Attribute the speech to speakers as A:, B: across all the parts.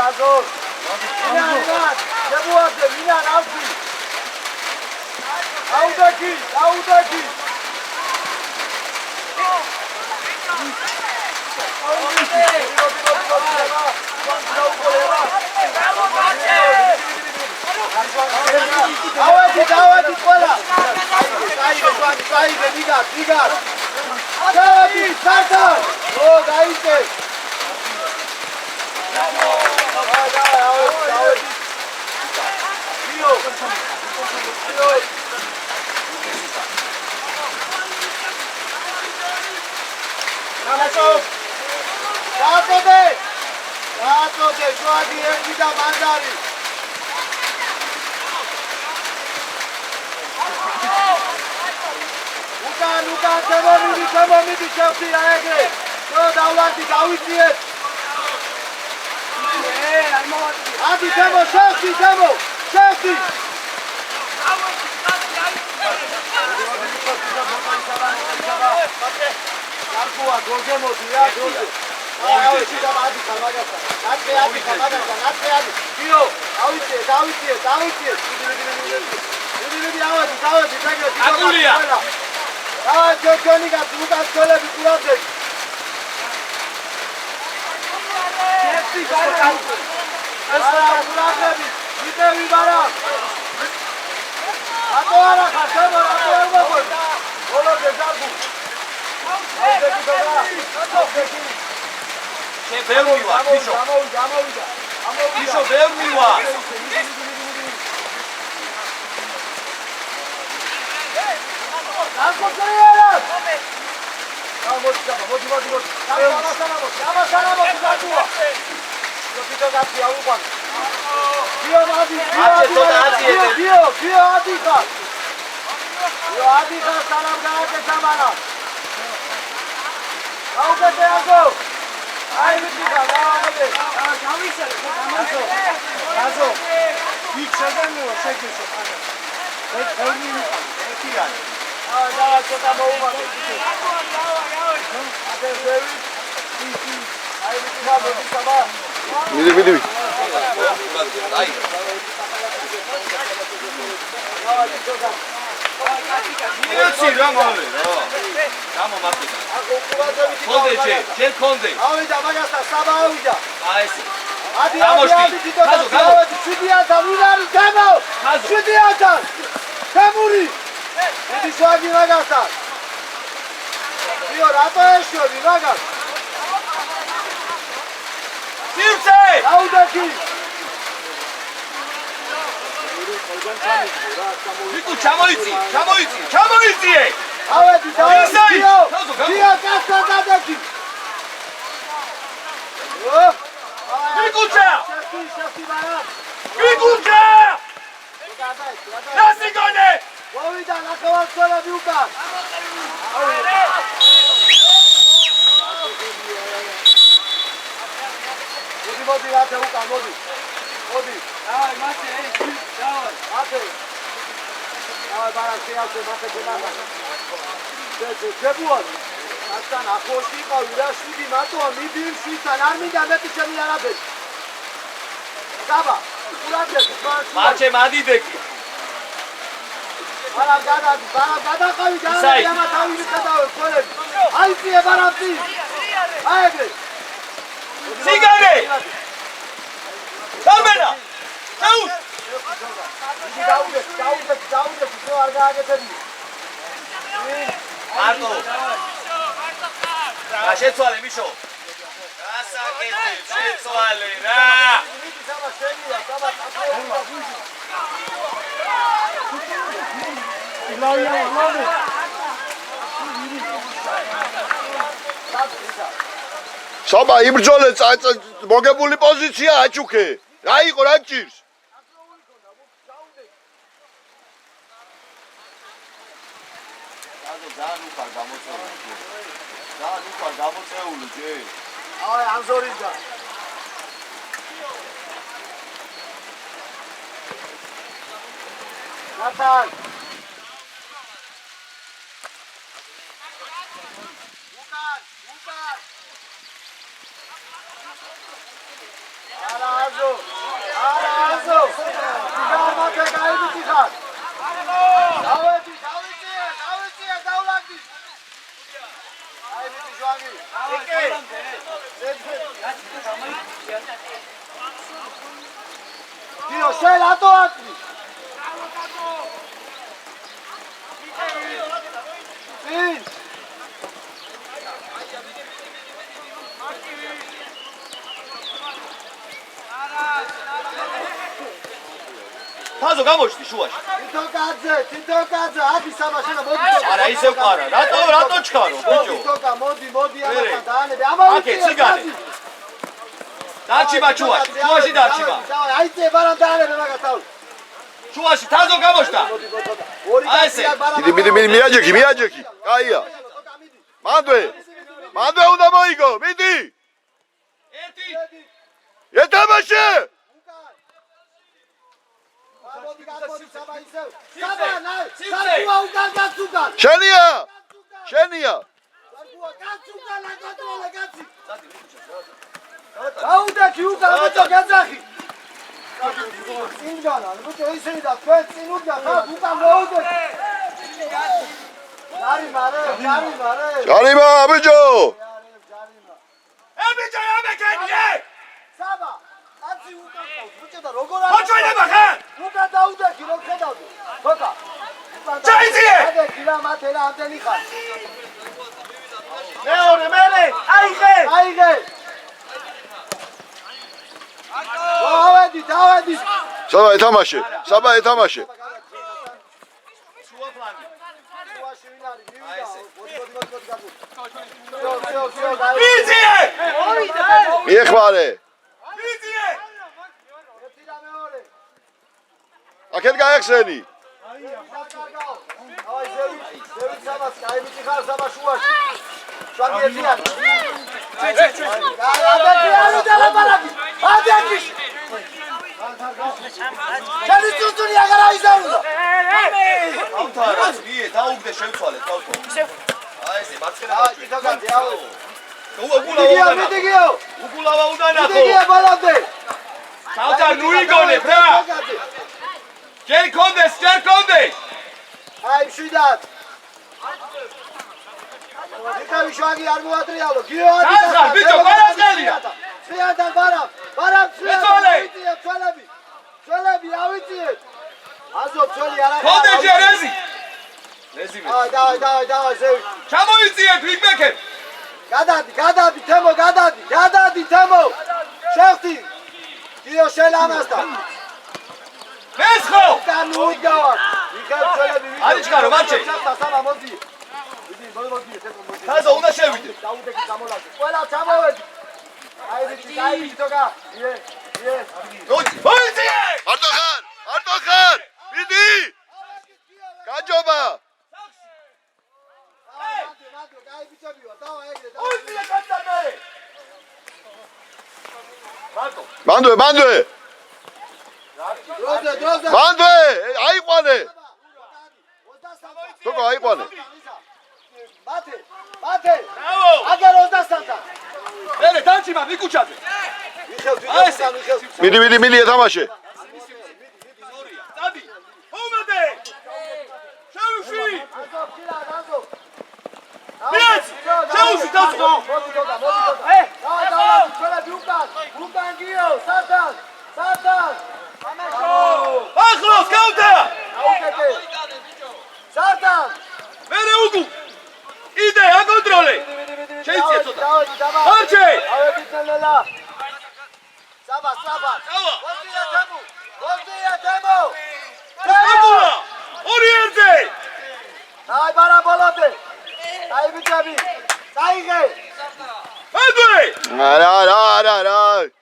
A: Azor. Minan, Cebuadze, Minan, Alfi. Audaki. Davadi, qola. Saide, Vigar. Davadi, Sardar. O, daite. Raatote, Joadi, Evida, Mandari. Ukan, Temomidi, Chelsea, Aegre. So, Davlati, Davidiet. Adi, Chelsea. Arpua, Gorgemodi, Goge. Adi, Kamagasa. Adi, Kamagasa. Dio, Davidiet. Davadi,
B: Agulia.
A: Johnny, Lucas, Kolebi, Kurate. Vidi.
B: Marche Madideki. Sigare! Salmena! Saus! Marco! Așețoale, Mișo! Asta este, așețoale, da!
C: Saba, იბრძოლე მოგებული პოზიცია აჭუქე. რა იყო რა გჭირს?
A: ძალიან უკან გამოწეული ჯე. აი, ანზორისგა. ნათან. უკან. არა, აზო. არა აზო. გამართა გაიბიჭი ხარ. დავედი, დავლაგდი. აიბიჭი ჟვაგი. ეკე. დიო, შენ ატო აკი. წინ.
B: თაზო გამოჩდი შუაში.
A: თითო კაცზე, ათი საბაშენა მოდი.
B: არა ისევ ყარა. რატო ჩქარო, ბიჭო?
A: მოდი ამათან დაანები.
B: აკე ციგარი. დარჩიბა შუაში დარჩიბა.
A: აი წე ბარამ დაანები მაგათაო.
B: შუაში თაზო გამოჩდა. აი ესე.
C: მიდი მიაჯექი. კაია. მანდვე უნდა მოიგო. მიდი.
B: ერთი.
C: ეთამაშე. შენია.
A: აუდაკი უკან ბიჭო გაძახი. წინგანა, ბიჭო ისინი და თქვენ წინ უკან უკან მოუდეთ.
C: ჯარიმა ბიჭო.
B: ბიჭო ამეკენიე.
A: საბა, აცი უკან ბიჭო და როგორ არის?
B: მოჭედება ხარ?
A: უკან დაუდაკი რო ხედავდი. ხოთა.
B: ჩაიძიე.
A: გილა მათელა ამდენი ხარ.
B: მეორე, აიღე.
A: დავედი.
C: საბა ეთამაშე.
B: შუა ფლანგი.
A: შუაში ვინ არის?
B: აი ესე.
A: მოდი.
B: ბიძიე.
C: მიეხმარე.
B: ბიძიე.
A: ერთი და მეორე.
C: აქეთ გაეხსენი.
A: აი ზევით საბას, აი ბიჭი ხარ საბა შუაში. შვარგი ერთიანი. ადაკი. ჩალი წუწული აღარ აიზარულა.
B: ავთარა, იე, დაუგდე შევცვალე, თავთო. აი ესე, მარცხენა.
A: მიდიგიო.
B: უგულავა უნდა ნახო.
A: მიდიგია ბალამდე.
B: თავთა ნუ იგონებ რა. ჯერ კონდეს.
A: აი მშვიდად. ეკავი შვაგი არ მოატრიალო. გიო არის.
B: დაზარ, ბიჭო, ყველასგელია.
A: ცვიადან ბარამ. ცველები ავიწიეთ. აზო ცველი არა.
B: კონდეჯი რეზი.
A: დავай ზევი.
B: ჩამოიწიეთ ვიგბექებ.
A: გადადი თემო. შევხდი. გიო შენ ამასთან.
B: მესხო.
A: განუიდავარ. ვიხებ ცველები.
B: არიჩქარო, მარჩე.
A: საბა მოდი. მოდი.
B: თაზო უნდა შევიდე.
A: დაუდეკი გამოლაგე. ყველა ჩამოვედი. აი ვიცი თოგა. იე.
B: მოიწიე.
C: არტო ხარ. მიდი. გაჯობა.
A: აი ბიჭებიო, დავა ეგრე.
B: მოიწიე კაცადე.
C: მანდვე.
A: დროზე.
C: აიყვანე. თოკო აიყვანე.
A: მათე.
B: ბრავო.
A: აგერ 23-და.
B: მერე დარჩიბა მიკუჩაზე.
A: ვიხევ.
C: მიდი ეთამაშე.
B: დადი. უმადე. შევში.
A: აზო.
B: მიაც. შევში დაწვა.
A: მოდი. დავა, ცველები უკან გიო, სათან.
B: ახლოს გავდა.
A: აუკეთე. სათან.
B: მერე უგუ. იდე აკონტროლე. შეიძლება ცოტა. მარჩე.
A: ავედი წელელა. საბა.
B: დავა.
A: მოძია თემო.
B: აგულა. ორი ერთზე.
A: აი ბარაბოლოდე. აი ბიჭები. წაიღე.
B: მანდვე.
C: არა.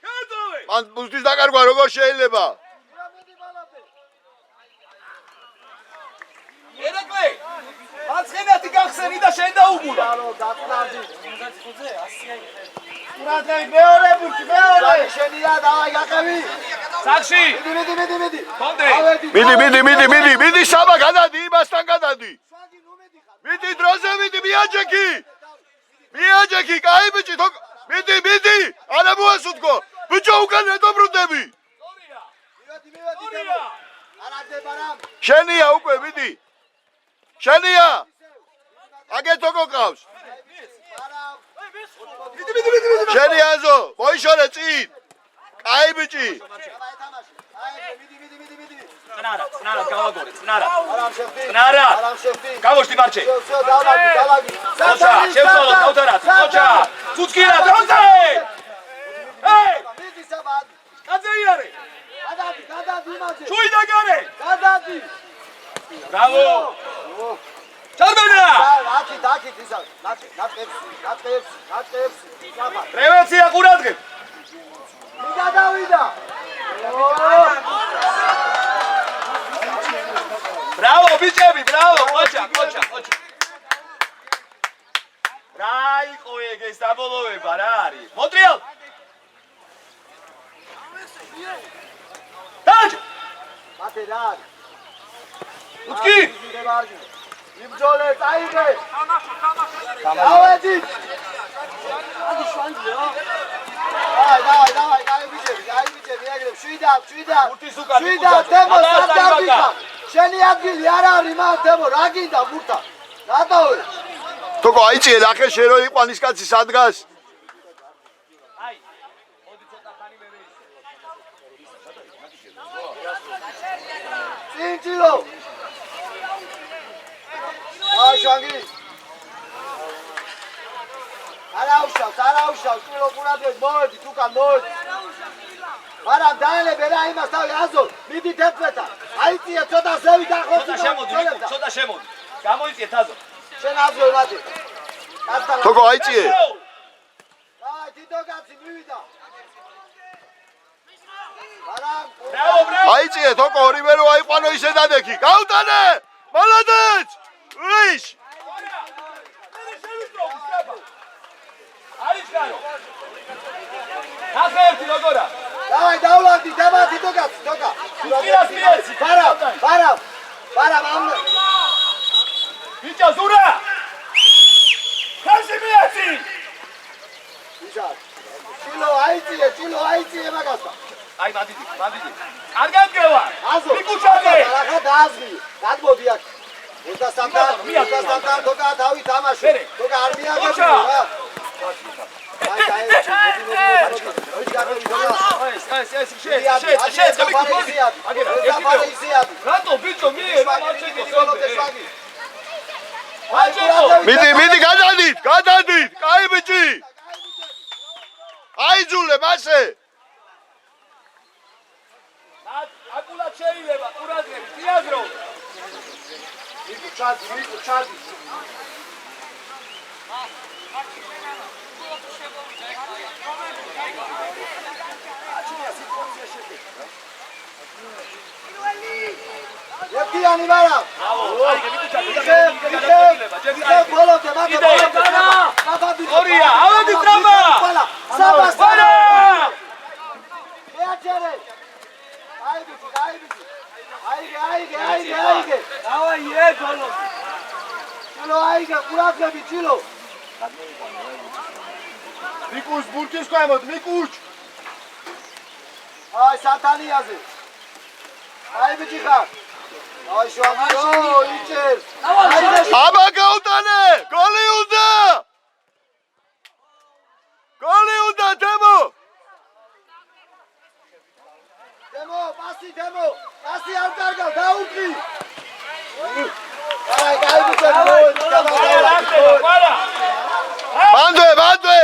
B: გადავე.
C: მან ბუსტის დაკარგვა როგორ შეიძლება?
B: ერაკლე. მაცხენათი გახსენი და შენ დაუგულა.
A: მეორე ბურთი. შენია დავაი გაყევი.
B: სახში.
A: მიდი.
B: კონდე.
C: მიდი საბა გადადი, იმასთან გადადი. მიდი დროზე მიაჯექი. კაი ბიჭი, მიდი. არა მოასუთქო. ბიჭო უკან რატო ბრუნდები?
A: მივედი. არ აღდება რამ.
C: შენია უკვე მიდი. შენია. აგე თოკო ყავს.
A: მიდი.
C: შენია აზო, მოიშორე წინ. კაი ბიჭი.
A: მიდი.
B: წნარა გავაგორე, წნარა.
A: არამ შევდი.
B: წნარა.
A: არამ შევდი.
B: გავოშტი მარჩე.
A: всё, დავაგი.
B: ოჩა, შევწოლო, გავთარათ. ოჩა. ცუცკირა, დავზე! ეი!
A: მიდი საბად.
B: კაცეიარე.
A: გადადი იმაზე.
B: ჩუი დაგარე.
A: გადადი.
B: ბრავო! ჩარბენა!
A: დაკით ისა. ნაწყებს. საბად.
B: პრევენცია ყურადღებ.
A: მიგადავიდა.
B: ბრავო, ბიჭები, ბრავო, ოჩა. რა იყო ეგ ეს დაბოლოება რა არის? მოტრიალ! დაჭ!
A: მათე რა არის?
B: უცკი!
A: იმძოლე, წაიგე! დავედი! დავაი, გაიბიჭები, ეგრე, შვიდა!
B: ურთის უკან,
A: შვიდა, თემო, სადავდიხა! შენი ადგილი არ არის, მან თემო, რა გინდა, ბურთა? რატოვე?
C: თოკო აიწიე ნახე შენ რო იყვანის კაცი სადღაც.
B: აი, მოდი ცოტა ხანი მე
A: წინჭილო! შვანგი! არაუშავს, ჭილო ყურადღებით, მოვედი, თუკან მოვედი! მაგრამ დაელებ რა იმას თავი აზო, მიდით ერთმეტა! აიწიე ცოტა ზევი დახოცი!
B: ცოტა შემოდი. გამოიწიეთ აზო.
A: შენ აზო მათი!
C: თოკო აიწიე.
A: აი, თითო კაცი მივიდა! მაგრამ
B: ბრავო!
C: აიწიე თოკო ორივე რო აიყვანო ისე დადექი. გაუტანე! მოლოდეც! უიშ!
B: არის გარო. ნახე ერთი როგორა.
A: დავაი, დავლავდი, დამა თითო კაცი, თოკა!
B: სუცკირას მიეცი.
A: ბარამ, ამნე!
B: ბიჭო, ზურა! ხაში მიეცი!
A: ჭილო აიწიე მაგასა!
B: აი, მანდიდი. არ გამგევა.
A: აზო!
B: მიკუჩადე!
A: ახლა დააზრი! გადმოდი აქ! 23 თოკა თავი თამაში! თოკა არ მიაგებს რა!
B: რატო ბიჭო
C: მიდი გადადით კაი ბიჭი აიძულე მასე
B: აკულად შეიძლება ყურადღებით დიაზრო
A: ჩადი Epiyani bara.
B: Bravo. Ai, Oria, avadi trama.
A: Sabas.
B: Para.
A: Beacere. Aige. Davai, golo. Chilo aige, quratlები chilo.
C: მიკუს ბურთის ქვემოთ მიკუს
A: Ay sataniyazi. Ay bici xar. Ay შვაგი, იჭერს.
C: აბა გაუტანე გოლი უნდა თემო
A: პასი არ კარგავ, დაუდგი. Ay გაიბიჭე
C: ბანდვე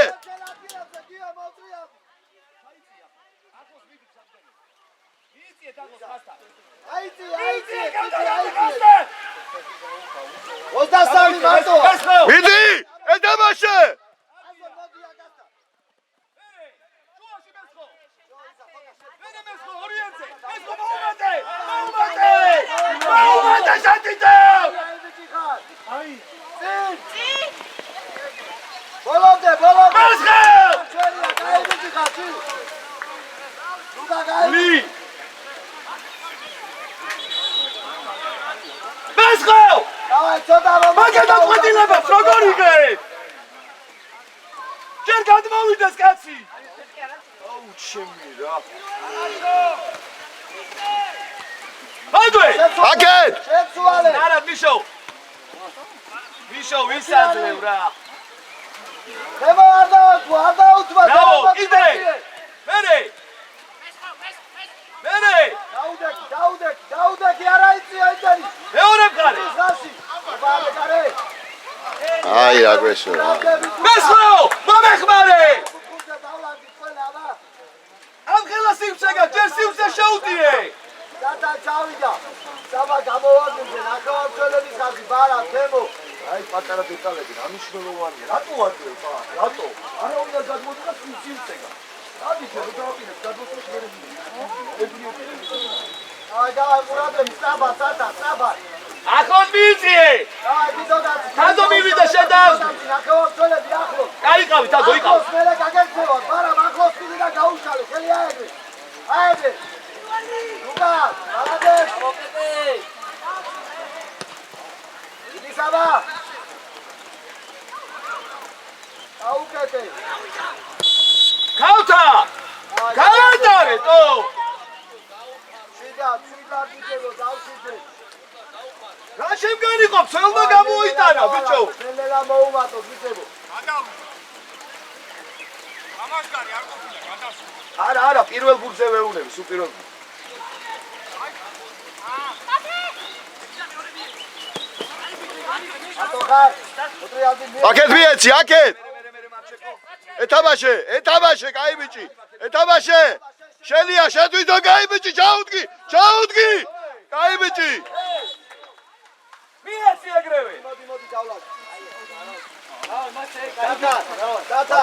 A: Ოსტასამი მარტო.
C: მიდი ედამაშე
A: Bolonde. Давай, ცოტა
B: მაგადაყვეტილებებს როგორ იგებ? ჯერ გადმოვიდეს კაცი. აუჩემი რა. Hadi!
C: აკეთ!
A: შეცვალე.
B: Nara Misho. Misho ვისაძლევ რა.
A: თემო არ დაუთვა.
B: Bravo, იდე. მერე. მერე.
A: დაუდეკი არა იწია იტანი.
B: მეორე მხარე.
A: ხასი. ბაბა კარე.
C: აი რა გვესურა.
B: მესხო! მომეხმარე!
A: კუზე დავლანდი ყველა აბა.
B: ამ ხელა სივრცეგა, ჯერ სივრცე შეუტიე.
A: და ჩავიდა. საბა გამოვაგდე ნახევარწელების ხაზი ბარა თემო. აი პატარა დეტალები რა მნიშვნელოვანია. რატო ვარდე ხა? რატო? არა უნდა გადმოდგა სივრცეგა. ადი შევ დავაპირებ გადმოსვლა შეიძლება. აი და მურადები საბა საბა.
B: ახონ მიიწიე.
A: აი ბიზოდაც.
B: თაზო მივიდა შედავ.
A: ნახევარწელები ახლო.
B: გაიყავი თაზო იყავ.
A: მერე გაგეცევა, ბარა ახლოს კიდე და გაუშალე. ხელი აედე. აედე. ლუკა, მალადეს. მოკეთე. იდი საბა. აუკეთე.
B: ქავთა! გაანდარე თო!
A: შიდა დიდებო დავშიდე.
B: რა შემგანი ყო, ცელმა გამოიტანა ბიჭო.
A: ნელა მოუმატო დიდებო.
D: ამასკარი არ ყოფილა გადასვა.
B: არა, პირველ გუნდზე ვეუნები, სულ პირველ გუნდზე.
A: ატო ხარ. ოტრიალდი მე.
C: აკეთ მიეცი, აკეთ! ეთამაშე, კაი ბიჭი. ეთამაშე! შელია, შეთვითო კაი ბიჭი, ჩაუდგი! კაი ბიჭი!
B: მიეცი ეგრევე.
A: მოდი დავლად. დათა.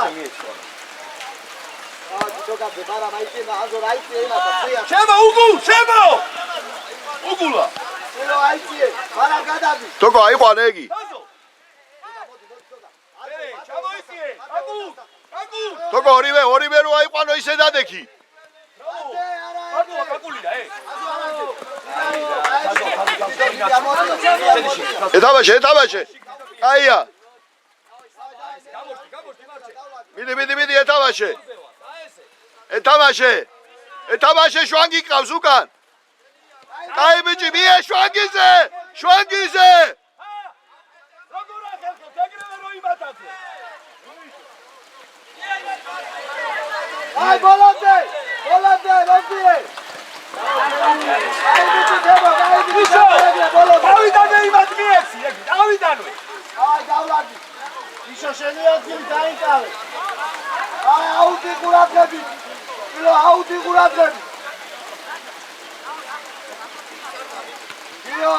A: ჯოგაბე ბარა მაიჩინა აზო რაიწიენა და წია.
B: შემო! უგულა.
A: სულო აიჩიე. ბარა გადადი.
C: თოკო აიყვანე იგი.
B: თაზო. მერე, ჩამოიწიე. აგუ.
C: თოკო ორივე რო აიყვანო ისე დადექი.
B: გაკულინა,
C: ეთამაშე. აია. მიდი ეთამაშე შვანგი ყავს უკან. კაი ბიჭი, მიე შვანგიზე.
B: როგორ ახერხებთ ეგრევე რო იმატაზე?
A: აი ბოლონდე, როდიე. აი ბიჭი თემო, ბოლონდე.
B: დავიდანვე იმათ მიეცი, დავიდანვე.
A: აი დავლადი. ისო შენი ადგილი დაიკავე. აი აუდი ყურადღები. გიო,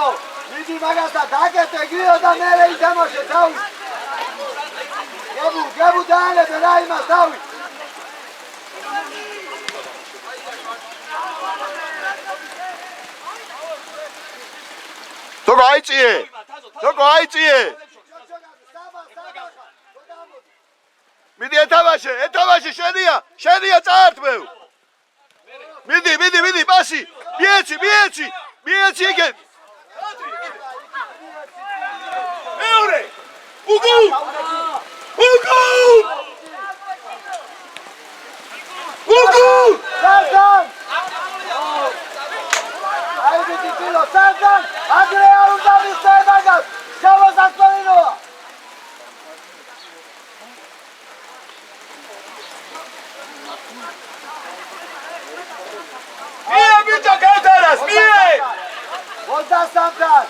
A: მიდი მაგასა დაგეთე გიო და მერე ითამაშე თავი. გებუ დაანებე რა იმას თავი.
C: თოკო აიწიე. მიდი ეთამაშე შენია წაართმევ. მიდი პასი. მიეცი ეგ.
B: მეორე. უგუ.
A: სარდან. აი ბიჭი კილო სარდან. აგრე არ უნდა მისცე მაგას. შავაზაკვალინოა.
B: მიე ბიჭო კეთერას, მიე!
A: 23-დან.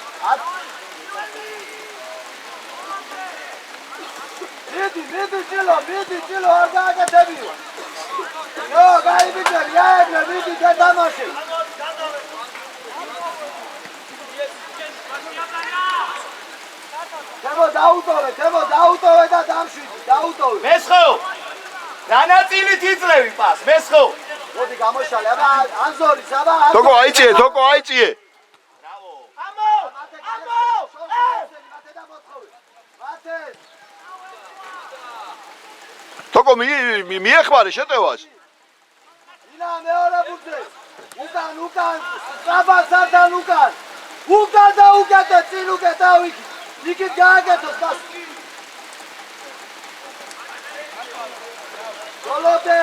A: მიდი ჭილო არ გააკეთებიო. ნო, გაიბიჭერი, აეგრე, მიდი დათამაშე. თემო დაუტოვე და დამშვიდი, დაუტოვე.
B: მესხო! რანაწილით იძლევი პას, მესხო!
A: მოდი გამოშალე, აბა ანზორის, აბა.
C: თოკო აიწიე.
B: ბრავო!
A: ამო! მათე და მოთხოვე. მათე.
C: თოკო მიეხმარე შეტევას.
A: ინა მეორე ბურთზე. უკან, სარდან უკან. უკან და უკეთე, წინ უკეთა ვიქი. იქით გააკეთოს მას. ბოლოდე.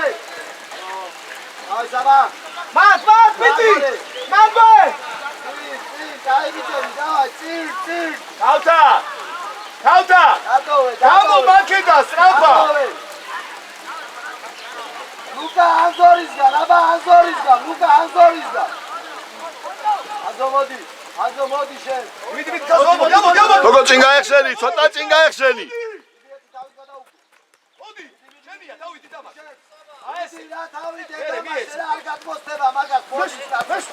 A: აი საბა
B: მათ მიტი თავთა გამო მაქედა სწრაფა
A: ლუკა ანზორისგან აბა ანზორისგან აზო მოდი შენ
B: მით გამო
C: როგორ წინ გაეხსენი ცოტა წინ გაეხსენი
B: მოდი შენია დავიდი დამას
A: აი რა თავი დედა არ გაგმოსდება მაგას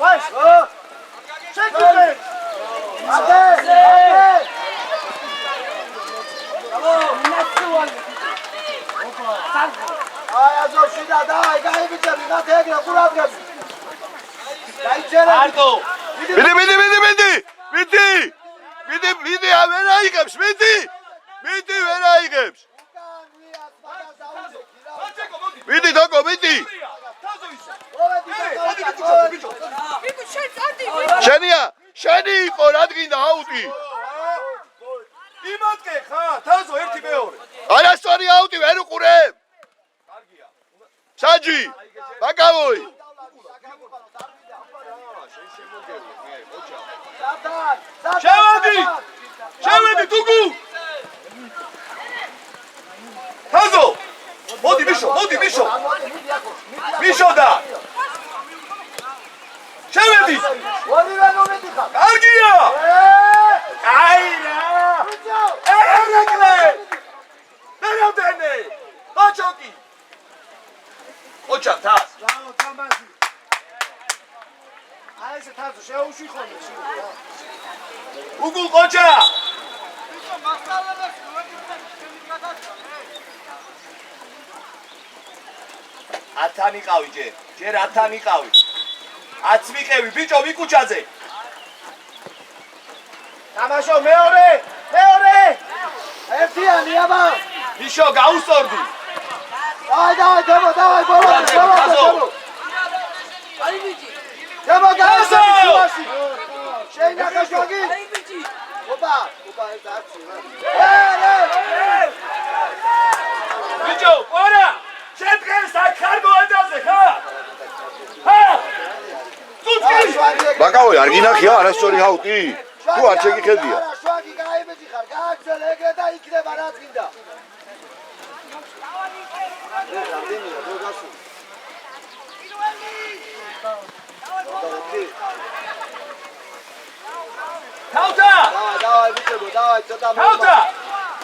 B: ვეს
A: შეკიდე აბე აი აზო შიდა დაი გაიბიჭები მათ ეგრე ყურადღები დაიჭერე
B: არტო
C: მიდი ვერ აიღებს მიდი დოკო მიდი შენია შენი იყო რადგინდა აუტი
B: იმატკე ხა თაზო ერთი მეორე
C: არასწორი აუტი ვერ უყურებ
B: კარგია
C: საჯი ბაკავოი
B: შევედი თუგუ თაზო მოდი მიშო და შევედი კარგია აი რა ერეკლე ნეროდენე ოჩოკი ოჩა თას
A: აი ეს თაზო შეუში ხოლმე
B: უგულ ყოჩა ათანი ყავი ჯერ ათანი ყავი 10 მიყევი ბიჭო ვიკუჩაძე
A: თამაშო მეორე ერთიანი აბა
B: მიშო გაუსწორდი
A: давай ბოლო აი ბიჭი გაასო შენ ნახაშვაგი აი ბიჭი ოპა ეს არცი
B: ბიჭო ყარა შენ დღეს აქ ხარ მოედაზე ხარ
C: ბაკავოი არ გინახია არასწორი აუტი თუ არ შეგიხედია
A: შვაგი გაიბეჭი ხარ გააქცელ ეგრე და იქნება რა წინდა
B: თავთა
A: დავაი ბიჭებო დავაი ცოტა
B: თავთა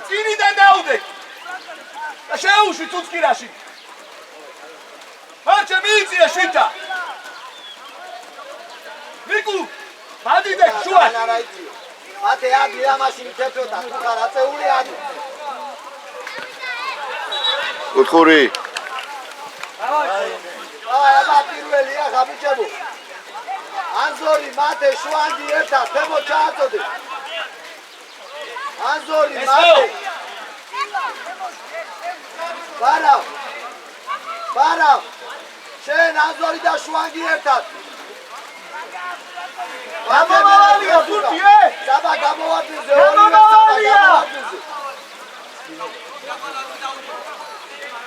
B: წინიდან დაუდე და შეუშვი ცუცკირაში მაჩე მიიწია შითა მიკუ მადიდე შუა
A: მათე ადი რა მაშინ თეთროთა თუ ხარ აწეული ადი
C: უთხური
A: აი აბა პირველია ხაბიჭებო ანზორი მათე შვანგი ერთად თემო ჩააწოდე ანზორი მათე ბარა შენ ანზორი და შვანგი ერთად
B: გამომავალია ფუტიე
A: საბა გამოვარდიზე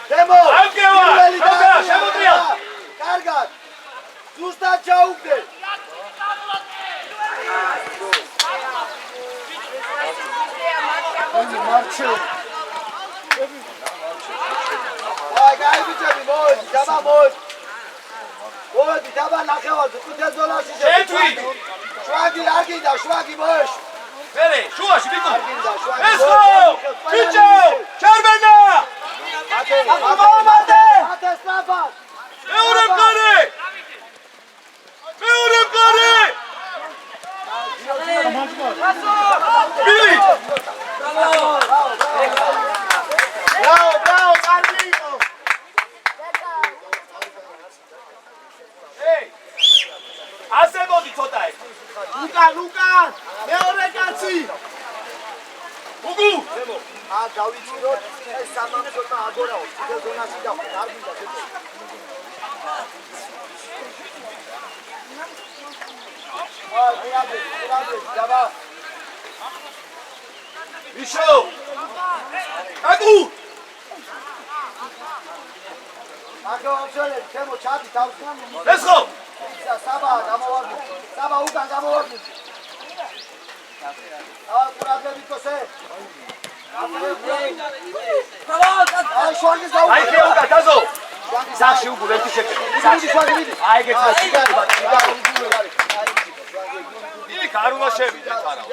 A: თემო
B: ამგევა თავთა შემოწია
A: კარგად ზუსტად ჩაუგდე აი გაიბიჭები მოდი დაბა მოდი დაბა ნახევარზე ყუთე ზოლაში
B: შეთვი
A: შვაგი არ გინდა შვაგი მოეშ
B: მერე შუაში მიკუ
A: გინდა შვაგი
B: ესო ბიჭო ჩერვენა
A: მათე სწრაფად
B: მეორე მყარე ბილი
A: ბრავო კარგი იყო
B: ეი ასე მოდი ცოტა ეს
A: ლუკა მეორე კაცი
B: უგუ
A: დავიწყოთ ეს სამამსოთა აგორაო ციხე ზონაში და არ გინდა შეთო დაბა
B: მიშო აკუ
A: აკო ამჟამად თემო ჩადი თავს.
B: ეს ხო?
A: საბა გამოვარდი. საბა უკან გამოვარდი. ყურადღებით ხოსე. აი შვაგის დაუ.
B: აი ხეუკა დაზო. სახში უგულ ერთი შეკეთე.
A: შვაგი მიდი.
B: აი გეცმა
A: სიგარი.
B: იქ არ უნდა შევიდე ხარა.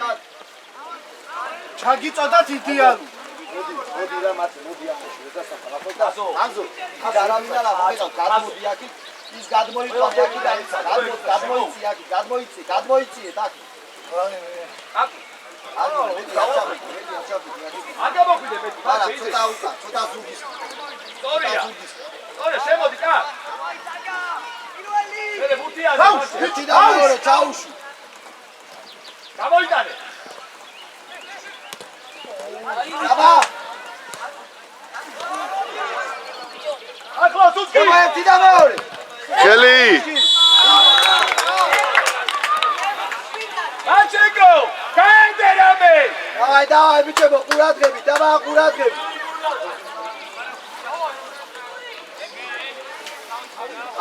C: ჩაგიწოდათ იდეალურ.
A: მოდი რა მათი მოდი ახლა შესაძლოა დაზო. დაზო. დარავინა რა ვიყავ გადმოდი აქ. ის გადმოიწვა აქ და ისა. გადმოიცი აქ, გადმოიციე აქ.
B: აქ აგამოხვიდე მე.
A: არა, ცოტა ზუგის.
B: სწორია. სწორია, შემოდი კა. მე მუტია.
A: ერთი და მეორე ჩაუში.
B: გამოიტანე.
A: აბა.
B: ახლა თუთკი.
A: ერთი და მეორე.
C: ხელი.
B: აჩეკო, გაენდერამე.
A: დავაი ბიჭებო, ყურადღებით, დაბა ყურადღებით.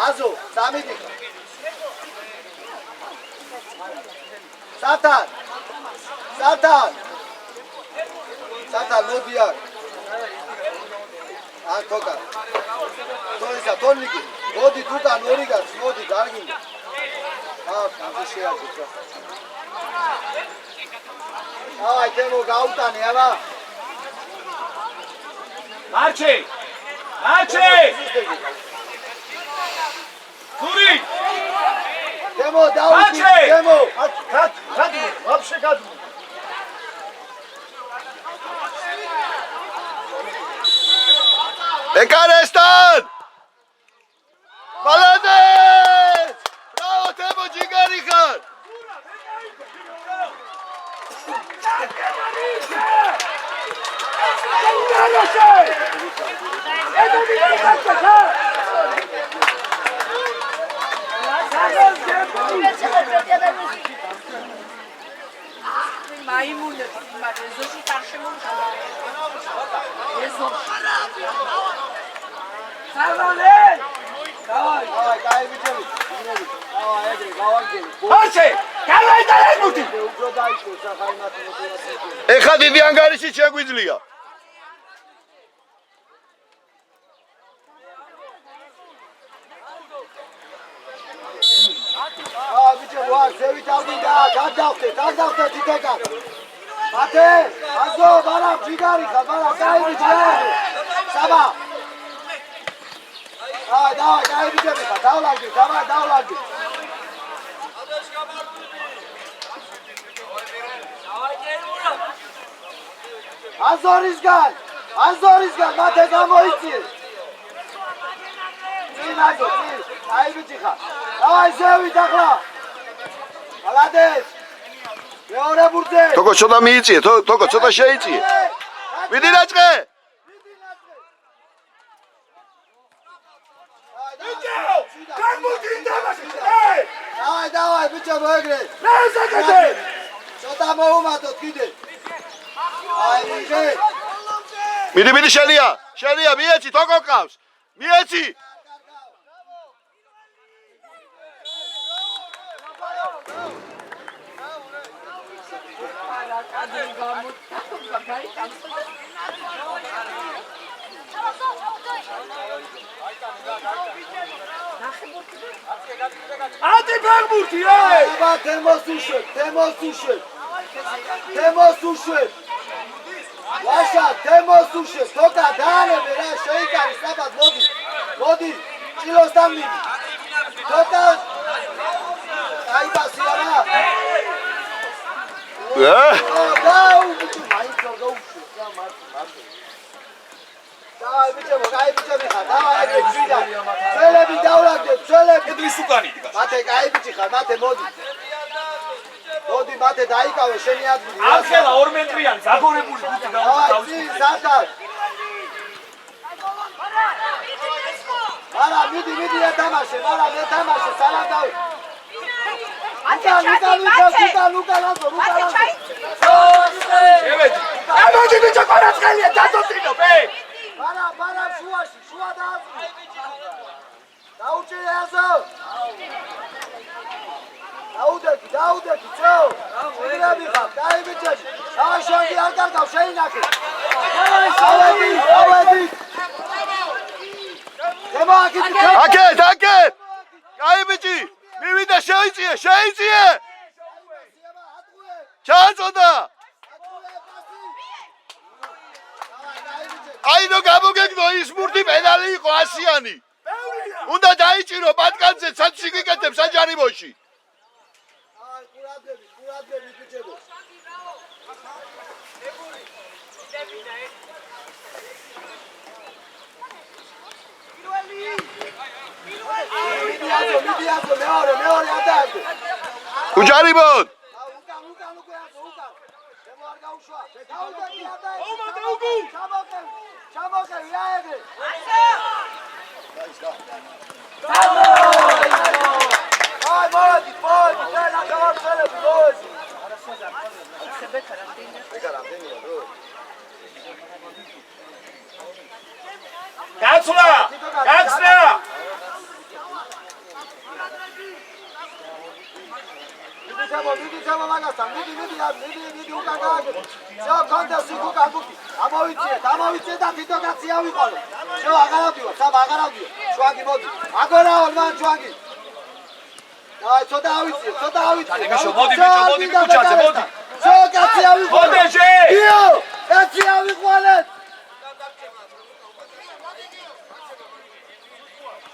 A: აზო, სამიდი. სათან. სათან მოდი აქ. აქ თოკა. თონიკი. მოდი თუკან ორი გაც, მოდი გარგინდა. აქ ამის შეაძო. აი დემო გაუტანე აბა.
B: არჩე. გური.
A: დემო დაუჭი, დემო.
C: გადმო, ვაფშე გადმო. ეკარესთან! მალადეს! ბრავო, თემო ჯიგარი ხარ!
E: მაიმუნები იმარ ეზოში ტარშემონჩა ეზოში სავალე დავაი
A: გაიბიჭები დავაი ეგრე გავაგზავნე
B: არჩე, გავაიტანე მუტი.
A: უფრო დაიწყო სახალხო
C: ეხა დიდი ანგარიში შეგვიძლია.
A: ბიჭებო აქ ზევით ავდინდა გადავხდეთ ითეკა მათე აზო ბარამ ჯიგარი ხარ ბარამ გაიბიჭე საბა დავაი გაიბიჭები ხარ დავლაგდი აზორისგან მათე გამოიწიე წინაგო გაიბიჭი ხარ დავაი ზევით ახლა ალადეს მეორე ბურთზე
C: თოკო ცოტა მიიწიე, თოკო ცოტა შეიწიე. მიდი რაჭყე.
A: დავაი ბიჭებო ეგრე ცოტა მოუმატოთ კიდე აი მიგე
C: მიდი შელია, მიეცი, თოკო ყავს. მიეცი.
B: ატი ფეგბურთი,
A: აბა თემოს უშვებ ვაშა თემოს უშვებ თოკა დაანებე რა შეიკარი საბად მოდი ჭილოსთან მიდი თოკა აი ბასია რა დაუ ბიჭო მაინც არ გაუშვებ რა მარტო დავაი ბიჭებო გაიბიჭები ხარ დავაი ბიჭია წელები დავლაგდეთ წელები
B: კედლის უკანი დგას.
A: მათე გაიბიჭი ხარ მათე მოდი მათე დაიკავე შენი ადგილი
B: ახლა 2 მეტრიანი ზაგორებული ბუთი
A: აი სათან არა მიდი ეთამაშე სალამ დავი ლუკა
B: შევედი. ამოდი ბიჭო ყარაცხელია დაწოწინო ბე.
A: ბარა შუაში შუა დააწყვი დაუჭირე ასო. დაუდექი, ცო. შეგრები ხარ, დაიბიჭები. შავი არ კარგავ, შეინახე. ავედი.
C: აკეთ. აი ბიჭი, მივიდა შეიწიე. ჩააწოდა. აი ნო გამოგეგნო ის მურთი პედალი იყო 100-იანი. უნდა დაიჭირო ბატკანზე საცი გიკეთებს საჯარიმოში.
A: აი ყურადღები ბიჭებო. მიდიაზო მეორე ადაგე.
C: უჯარიმონ.
A: უკან დემო არ გაუშვა. დაუდექი ადაგე. ჩამოყევი რა ეგრე. აი მოდი, და ნახევარწელები მოდი.
B: გაცვლა!
A: მიდი თემო მაგასთან, მიდი უკან გააგებო. შეო კონდეს უკან გუკი. ამოვიწიე და თითო კაცი ავიყოლო. შეო აღარავდიო, აღარავდიო. შვაგი მოდი. აგორაო მან შვაგი. აი ცოტა ავიწიე.
B: მიშო, მოდი კუჩაზე, მოდი.
A: შეო კაცი ავიყოლო.
B: მოდეში!
A: იო, კაცი ავიყოლეთ.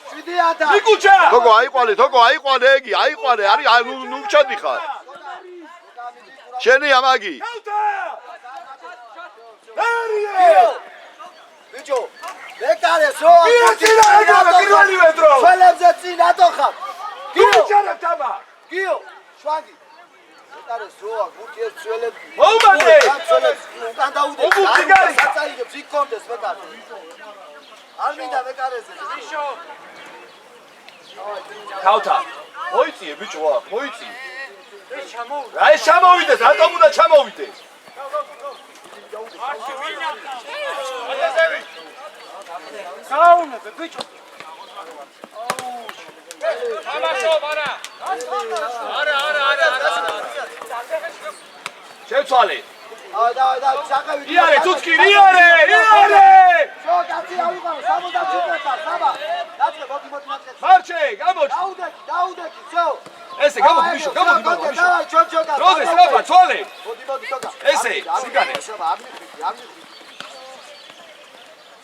A: შიდიადა.
B: მიკუჩა!
C: თოგო აიყვანე ეგი, არის ნუჩადი ხარ. შენი ამაგი.
A: ბიჭო, მეკარეს რო
B: პირველივე დრო.
A: სველებზე წინ ატოხავ.
B: გიჩარა თამა.
A: გიო, შვაგი. მეკარეს როა გუთი ეს სველები.
B: მოუმატე.
A: უკან დაუდე.
B: უბუქი გარი.
A: საწაიგებს იქონდეს მეკარე. არ მინდა მეკარესზე.
B: თავთა. მოიწიე ბიჭო, მოიწიე. აი ჩამოვიდეს, რატომ უნდა ჩამოვიდეს?
D: გაუნებე ბიჭო. ამასო არა.
B: შევცვალე.
A: და საყევი.
B: იარე თუთკი, იარე!
A: შო კაცი ავიყო 70 მეტრა, საბა. დაწყე, მოდი ნაცე.
B: მარჩე, გამოჩ.
A: დაუდექი, შო.
B: ესე გამოდი მიშო, გამოდი.
A: დავაი, ჩოჩოკა.
B: როზე საბა, ცვალე.
A: მოდი, თოკა.
B: ესე, სიგანე.
A: არ მიხრი.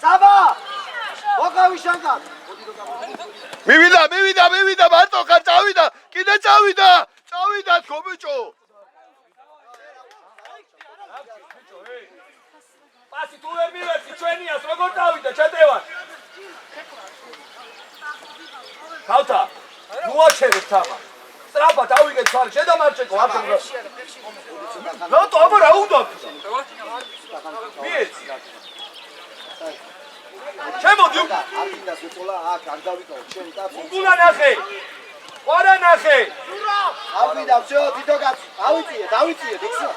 A: საბა! მოყავი შანკად.
C: მივიდა, მარტო ხარ, წავიდა. კიდე წავიდა თქო ბიჭო.
B: პასი თუ ვერ მივეცი ჩვენიას როგორ დავიდა ჩადევარ. თავთა, მოაჩერეთ თამა. სწრაფად ავიგეთ თვალ, შედამარჩეკო არ შემდგა. რატო აბა რა უნდა? მიეც. შემოდი.
A: არ მინდა შეწოლა, აქ არ დავიკავო, ჩემი კაცი.
B: უგულა ნახე. ყარა ნახე.
A: არ მინდა, შო, თითო კაცი. დავიწიე, დიქსა.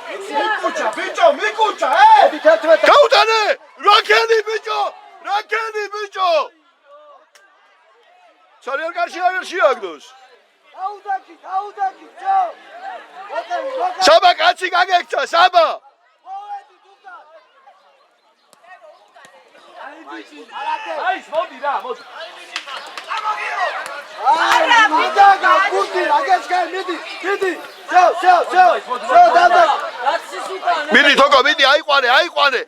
B: მიკუჩა,
A: მოდი 11.
C: გაუტანე! რაკენი ბიჭო! ძალიან კარში არ შეაგდოს.
A: დაუდექი, შო. მოყევი.
C: საბა კაცი გაგექცა, საბა!
A: მოვედი თუკან.
B: აი, მოდი რა, მოდი.
A: არა, მინდა გაკურდი, აგეჩქე, მიდი. შო, დავდე.
E: რაც ის უკან
C: მიდი თოგო, აიყვანე.